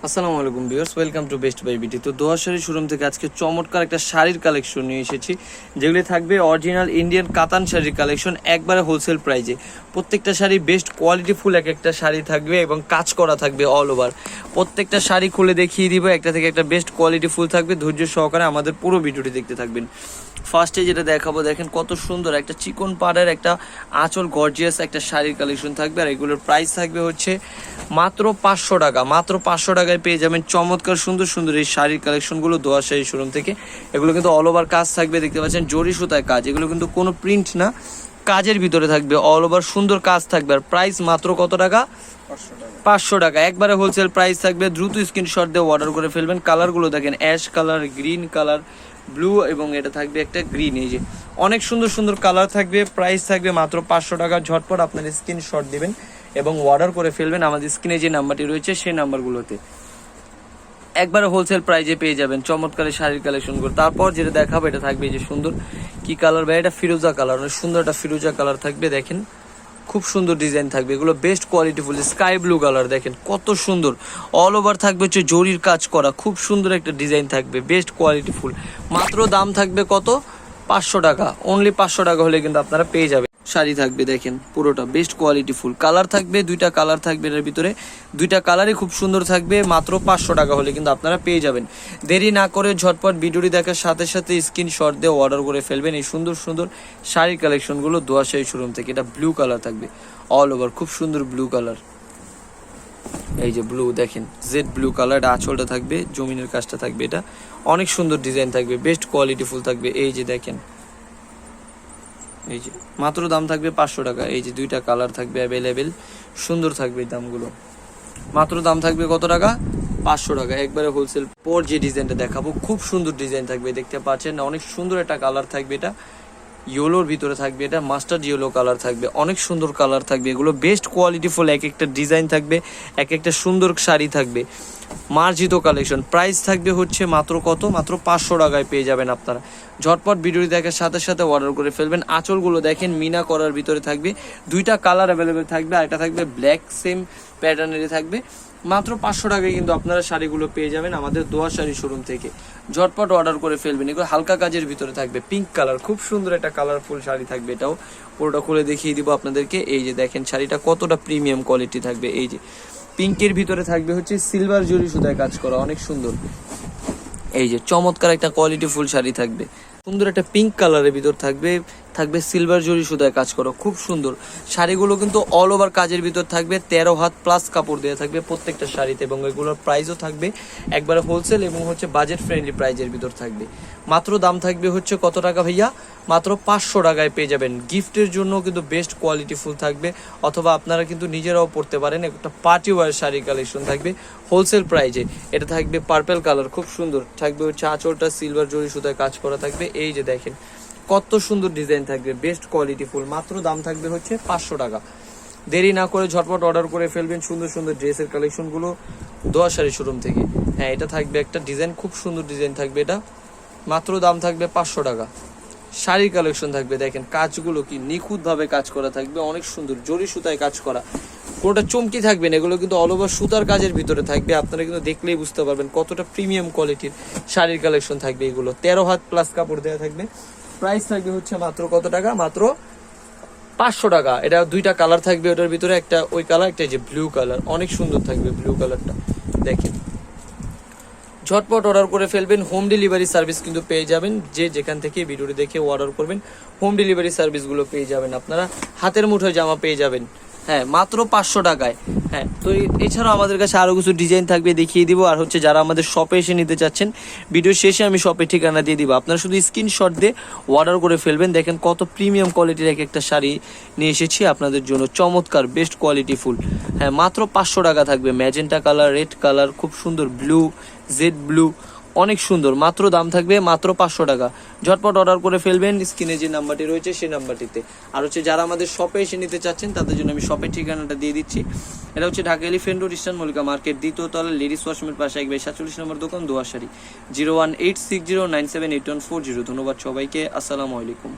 আসসালামু আলাইকুম viewers, welcome to best by BT. তো দোয়া শাড়ি শোরুম থেকে আজকে চমৎকার একটা শাড়ির কালেকশন নিয়ে এসেছি, যেগুলি থাকবে অরিজিনাল ইন্ডিয়ান কাতান শাড়ির কালেকশন, একবারে হোলসেল প্রাইজে। প্রত্যেকটা শাড়ি বেস্ট কোয়ালিটিফুল এক একটা শাড়ি থাকবে এবং কাজ করা থাকবে অল ওভার। প্রত্যেকটা শাড়ি খুলে দেখিয়ে দিব, একটা থেকে একটা বেস্ট কোয়ালিটিফুল থাকবে। ধৈর্য সহকারে আমাদের পুরো ভিডিওটি দেখতে থাকবেন। ফার্স্টে যেটা দেখাবো, দেখেন কত সুন্দর একটা চিকন পাড়ের একটা আঁচল গর্জিয়াস একটা শাড়ির কালেকশন থাকবে। আর এগুলোর প্রাইস থাকবে হচ্ছে মাত্র 500 টাকা। মাত্র 500 টাকায় পেয়ে যাবেন চমৎকার সুন্দর সুন্দর এই শাড়ির কালেকশনগুলো দোয়া শাড়ি শোরুম থেকে। এগুলো কিন্তু অল ওভার কাজ থাকবে, দেখতে পাচ্ছেন জরি সুতায় কাজ। এগুলো কিন্তু কোনো প্রিন্ট না, কাজের ভিতরে থাকবে, অল ওভার সুন্দর কাজ থাকবে। আর প্রাইস মাত্র কত টাকা? 500 টাকা। একবারে হোলসেল প্রাইস থাকবে। দ্রুত স্ক্রিনশট দিয়ে অর্ডার করে ফেলবেন। কালারগুলো দেখেন, ash colour, green colour, blue এবং এটা থাকবে একটা গ্রিন। এই যে অনেক সুন্দর সুন্দর কালার থাকবে। প্রাইস থাকবে মাত্র 500 টাকা। ঝটপট আপনার স্ক্রিনশট দিবেন এবং অর্ডার করে ফেলবেন আমাদের স্ক্রিনে যে নাম্বারটি রয়েছে সেই নাম্বারগুলোতে। একবারে হোলসেল প্রাইজে পেয়ে যাবেন চমৎকার শাড়ির কালেকশনগুলো। তারপর যেটা দেখাবো, এটা থাকবে এই যে সুন্দর কি কালার ভাই, এটা ফিরোজা কালার, অনেক সুন্দর একটা ফিরোজা কালার থাকবে। দেখেন খুব সুন্দর ডিজাইন থাকবে, এগুলো বেস্ট কোয়ালিটিফুল। স্কাই ব্লু কালার দেখেন কত সুন্দর, অল ওভার থাকবে হচ্ছে জরির কাজ করা, খুব সুন্দর একটা ডিজাইন থাকবে, বেস্ট কোয়ালিটিফুল। মাত্র দাম থাকবে কত? 500 টাকা। অনলি 500 টাকা হলে কিন্তু আপনারা পেয়ে যাবেন। শাড়ি থাকবে দেখেন পুরোটা বেস্ট কোয়ালিটিফুল। কালার থাকবে দুইটা কালার থাকবে, এর ভিতরে দুইটা কালারই খুব সুন্দর থাকবে। মাত্র 500 টাকা হলে কিন্তু আপনারা পেয়ে যাবেন। দেরি না করে ঝটপট ভিডিওটি দেখার সাথে সাথে স্ক্রিনশট দিয়ে অর্ডার করে ফেলবেন এই সুন্দর সুন্দর শাড়ির কালেকশনগুলো দোয়া শাড়ি শোরুম থেকে। এটা ব্লু কালার থাকবে অল ওভার, খুব সুন্দর ব্লু কালার। এই যে ব্লু দেখেন, জেড ব্লু কালার। এটা আঁচলটা থাকবে, জমিনের কাজটা থাকবে, এটা অনেক সুন্দর ডিজাইন থাকবে, বেস্ট কোয়ালিটিফুল থাকবে। এই যে দেখেন, এই যে মাত্র দাম থাকবে 500 টাকা। এই যে দুইটা কালার থাকবে অ্যাভেলেবেল, সুন্দর থাকবে দামগুলো। মাত্র দাম থাকবে কত টাকা? 500 টাকা। একবারে হোলসেল। পর যে ডিজাইনটা দেখাবো, খুব সুন্দর ডিজাইন থাকবে, দেখতে পাচ্ছেন না, অনেক সুন্দর একটা কালার থাকবে। এটা ইয়েলোর ভিতরে থাকবে, এটা মাস্টার্ড ইয়েলো কালার থাকবে, অনেক সুন্দর কালার থাকবে। এগুলো বেস্ট কোয়ালিটিফুল, এক একটা ডিজাইন থাকবে, এক একটা সুন্দর শাড়ি থাকবে, মার্জিত কালেকশন। প্রাইস থাকবে হচ্ছে মাত্র কত? মাত্র 500 টাকায় পেয়ে যাবেন আপনারা। ঝটপট ভিডিওটি দেখার সাথে সাথে অর্ডার করে ফেলবেন। আঁচলগুলো দেখেন মিনা করার ভিতরে থাকবে, দুইটা কালার অ্যাভেলেবেল থাকবে, আর একটা থাকবে ব্ল্যাক সেম প্যাটার্নেরই থাকবে। মাত্র 500 টাকায় কিন্তু আপনারা শাড়িগুলো পেয়ে যাবেন আমাদের দোয়া শাড়ি শোরুম থেকে। ঝটপট অর্ডার করে ফেলবেন। এগুলো হালকা কাজের ভিতরে থাকবে, পিঙ্ক কালার, খুব সুন্দর একটা কালারফুল শাড়ি থাকবে। এটাও পুরোটা খুলে দেখিয়ে দিব আপনাদেরকে। এই যে দেখেন শাড়িটা কতটা প্রিমিয়াম কোয়ালিটি থাকবে। এই যে পিঙ্কের ভিতরে থাকবে হচ্ছে সিলভার জরি সুতায় কাজ করা, অনেক সুন্দর। এই যে চমৎকার একটা কোয়ালিটিফুল শাড়ি থাকবে, সুন্দর একটা পিঙ্ক কালারের ভিতর থাকবে, থাকবে সিলভার জরি সুতায় কাজ করা, খুব সুন্দর। শাড়িগুলো কিন্তু অল ওভার কাজের ভিতর থাকবে, 13 হাত প্লাস কাপড় দেওয়া থাকবে প্রত্যেকটা শাড়িতে, এবং এগুলোর প্রাইসও থাকবে একবারে হোলসেল এবং হচ্ছে বাজেট ফ্রেন্ডলি প্রাইজের ভিতর থাকবে। মাত্র দাম থাকবে হচ্ছে কত টাকা ভাইয়া? মাত্র 500 টাকায় পেয়ে যাবেন। গিফটের জন্য কিন্তু বেস্ট কোয়ালিটিফুল থাকবে, অথবা আপনারা কিন্তু নিজেরাও পড়তে পারেন। একটা পার্টি ওয়ার শাড়ি কালেকশন থাকবে হোলসেল প্রাইজে। এটা থাকবে পার্পেল কালার, খুব সুন্দর থাকবে হচ্ছে আঁচলটা সিলভার জরি সুতায় কাজ করা থাকবে। এই যে দেখেন কত সুন্দর ডিজাইন থাকবে, বেস্ট কোয়ালিটিফুল। মাত্র দাম থাকবে হচ্ছে 500 টাকা। দেরি না করে ঝটপট অর্ডার করে ফেলবেন সুন্দর সুন্দর ড্রেসের কালেকশনগুলো দোয়া শাড়ি শোরুম থেকে। হ্যাঁ, এটা থাকবে একটা ডিজাইন, খুব সুন্দর ডিজাইন থাকবে। এটা মাত্র দাম থাকবে 500 টাকা। শাড়ির কালেকশন থাকবে, দেখেন কাজগুলো কি নিখুঁতভাবে কাজ করা থাকবে, অনেক সুন্দর জরি সুতায় কাজ করা, কোনোটা চমকি থাকবে না। এগুলো কিন্তু অল ওভার সুতার কাজের ভিতরে থাকবে, আপনারা কিন্তু দেখলেই বুঝতে পারবেন কতটা প্রিমিয়াম কোয়ালিটির শাড়ির কালেকশন থাকবে। এগুলো 13 হাত প্লাস কাপড় দেওয়া থাকবে। প্রাইস থাকবে হচ্ছে মাত্র কত টাকা? মাত্র 500 টাকা। এটা দুইটা কালার থাকবে, ওটার ভিতরে একটা ওই কালার, একটা যে ব্লু কালার, অনেক সুন্দর থাকবে ব্লু কালারটা। দেখেন ঝটপট অর্ডার করে ফেলবেন। হোম ডেলিভারি সার্ভিস কিন্তু পেয়ে যাবেন, যে যেখান থেকে ভিডিওটি দেখে অর্ডার করবেন হোম ডেলিভারি সার্ভিসগুলো পেয়ে যাবেন আপনারা। হাতের মুঠোয় জামা পেয়ে যাবেন, হ্যাঁ, মাত্র 500 টাকায়। হ্যাঁ, তো এছাড়াও আমাদের কাছে আরও কিছু ডিজাইন থাকবে, দেখিয়ে দিব। আর হচ্ছে যারা আমাদের শপে এসে নিতে চাচ্ছেন, ভিডিও শেষে আমি শপের ঠিকানা দিয়ে দিব, আপনারা শুধু স্ক্রিনশট দিয়ে অর্ডার করে ফেলবেন। দেখেন কত প্রিমিয়াম কোয়ালিটির এক একটা শাড়ি নিয়ে এসেছি আপনাদের জন্য, চমৎকার বেস্ট কোয়ালিটি ফুল। হ্যাঁ, মাত্র 500 টাকা থাকবে। ম্যাজেন্টা কালার, রেড কালার, খুব সুন্দর ব্লু, জেড ব্লু, অনেক সুন্দর। মাত্র দাম থাকবে মাত্র 500 টাকা। ঝটপট অর্ডার করে ফেলবেন স্ক্রিনে যে নাম্বারটি রয়েছে সেই নাম্বারটিতে। আর হচ্ছে যারা আমাদের শপে এসে নিতে চাচ্ছেন তাদের জন্য আমি শপের ঠিকানাটা দিয়ে দিচ্ছি। এটা হচ্ছে Dhaka elephant road, eastern Mallika market, দ্বিতীয় তলা, লেডিস ওয়াশরুমের পাশে 1/47 নম্বর দোকান, দোয়া শাড়ি। 01860978140। ধন্যবাদ সবাইকে, আসসালামু আলাইকুম।